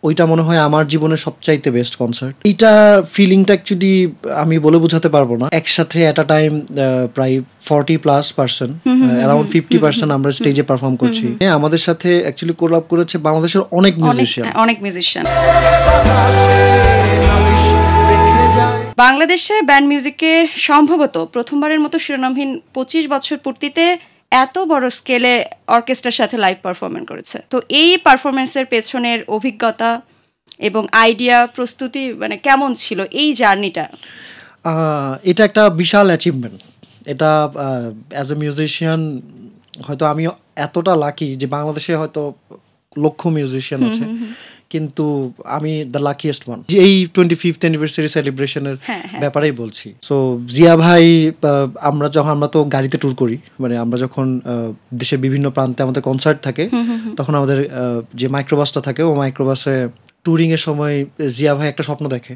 ওইটা মনে হয় আমার জীবনের সবচাইতে বেস্ট কনসার্ট। এইটা ফিলিংটা অ্যাকচুয়ালি আমি বলে বোঝাতে পারবো না। একসাথে এট আ টাইম প্রায় 40+% অ্যারাউন্ড 50% আমরা স্টেজে পারফর্ম করছি। আমাদের সাথে অ্যাকচুয়ালি কোলাব করেছে বাংলাদেশের অনেক মিউজিশিয়ান। বাংলাদেশে ব্যান্ড মিউজিকে সম্ভবত প্রথমবারের মতো শিরোনামহীন 25 বছর পূর্তিতে এত বড় স্কেলে অর্কেস্ট্রার সাথে লাইভ পারফরমেন্স করেছে। তো এই পারফরমেন্সের পেছনের অভিজ্ঞতা এবং আইডিয়া প্রস্তুতি মানে কেমন ছিল এই জার্নিটা? এটা একটা বিশাল অ্যাচিভমেন্ট। এটা অ্যাজ এ মিউজিশিয়ান হয়তো আমি এতটা লাকি যে বাংলাদেশে হয়তো লক্ষ মিউজিশিয়ান আছে, কিন্তু আমি দ্য লাকিয়েস্ট ওয়ান। এই 25th অ্যানিভার্সারি সেলিব্রেশনের ব্যাপারেই বলছি। সো জিয়া ভাই, আমরা তো গাড়িতে ট্যুর করি, মানে আমরা যখন দেশের বিভিন্ন প্রান্তে আমাদের কনসার্ট থাকে তখন আমাদের যে মাইক্রোবাসটা থাকে ও মাইক্রোবাসে ট্যুরিংয়ের সময় জিয়া ভাই একটা স্বপ্ন দেখে।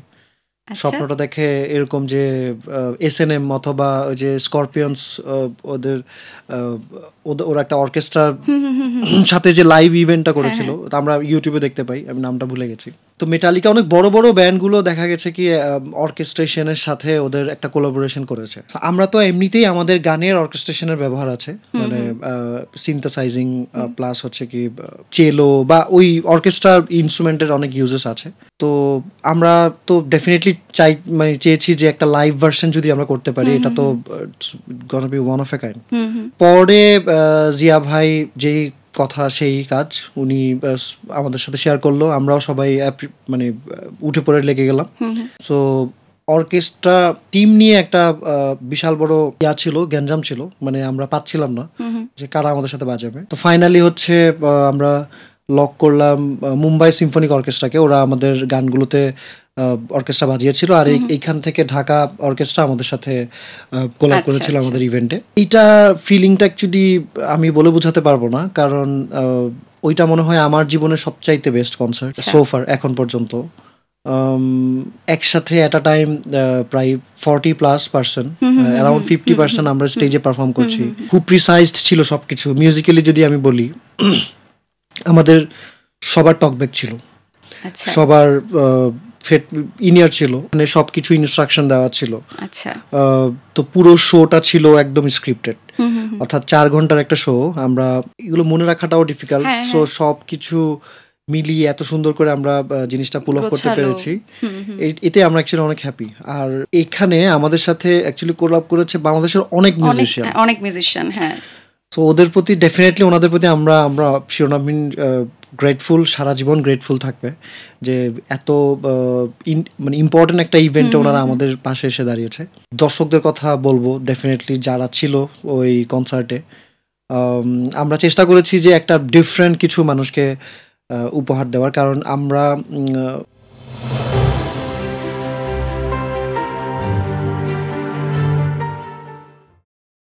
স্বপ্নটা দেখে এরকম যে SNM অথবা ওই যে স্করপিয়ন্স ওরা একটা অর্কেস্ট্রার সাথে যে লাইভ ইভেন্টটা করেছিল, আমরা ইউটিউবে দেখতে পাই, আমি নামটা ভুলে গেছি। তো মেটালিকা অনেক বড় বড় ব্যান্ডগুলো দেখা গেছে কি অর্কেস্ট্রেশনের সাথে ওদের একটা কোলাবোরেশন করেছে। আমরা তো এমনিতেই আমাদের গানের অর্কেস্ট্রেশনের ব্যবহার আছে, মানে সিনথেসাইজিং প্লাস হচ্ছে কি চেলো বা ওই অর্কেস্ট্রার ইনস্ট্রুমেন্টের অনেক ইউজেস আছে। তো আমরা তো ডেফিনেটলি চেয়েছি যে একটা লাইভ ভার্সন যদি আমরা করতে পারি, এটা তো গনা B one of a kind. পরে জিয়া ভাই যেই কথা সেই কাজ উনি আমাদের সাথে শেয়ার করলো, আমরাও সবাই মানে উঠে পড়ে লেগে গেলাম। সো অর্কেস্ট্রা টিম নিয়ে একটা বিশাল বড় ছিল, গ্যাঞ্জাম ছিল, মানে আমরা পাচ্ছিলাম না যে কারা আমাদের সাথে বাজাবে। তো ফাইনালি হচ্ছে আমরা লক করলাম মুম্বাই সিম্ফনিক অর্কেস্ট্রাকে, ওরা আমাদের গানগুলোতে অর্কেস্ট্রা বাজিয়েছিল, আর এইখান থেকে ঢাকা অর্কেস্ট্রা আমাদের সাথে কোলাব করেছিল আমাদের ইভেন্টে। এইটা ফিলিংটা অ্যাকচুয়ালি আমি বলে বোঝাতে পারবো না, কারণ ওইটা মনে হয় আমার জীবনের সবচাইতে বেস্ট কনসার্ট সোফার এখন পর্যন্ত। একসাথে এট আ টাইম প্রায় 40+% অ্যারাউন্ড 50% আমরা স্টেজে পারফর্ম করছি। খুব প্রিসাইজড ছিল সবকিছু। মিউজিক্যালি যদি আমি বলি, আমাদের সবার টকব্যাক ছিল, সবার ইনিয়ার ছিল, মানে সবকিছু ইনস্ট্রাকশন দেওয়া ছিল। তো পুরো শোটা ছিল একদম স্ক্রিপ্টেড, অর্থাৎ 4 ঘন্টার একটা শো। আমরা এগুলো মনে রাখাটাও ডিফিকাল্ট, সো সবকিছু মিলিয়ে এত সুন্দর করে আমরা জিনিসটা পুল অফ করতে পেরেছি, এতে আমরা অ্যাকচুয়ালি অনেক হ্যাপি। আর এখানে আমাদের সাথে অ্যাকচুয়ালি কোলাব করেছে বাংলাদেশের অনেক মিউজিশিয়ান। তো ওদের প্রতি ডেফিনেটলি, ওনাদের প্রতি আমরা শিরোনামহীন গ্রেটফুল, সারা জীবন গ্রেটফুল থাকবে যে এত মানে ইম্পর্টেন্ট একটা ইভেন্টে ওনারা আমাদের পাশে এসে দাঁড়িয়েছে। দর্শকদের কথা বলবো, ডেফিনেটলি যারা ছিল ওই কনসার্টে, আমরা চেষ্টা করেছি যে একটা ডিফারেন্ট কিছু মানুষকে উপহার দেওয়ার, কারণ আমরা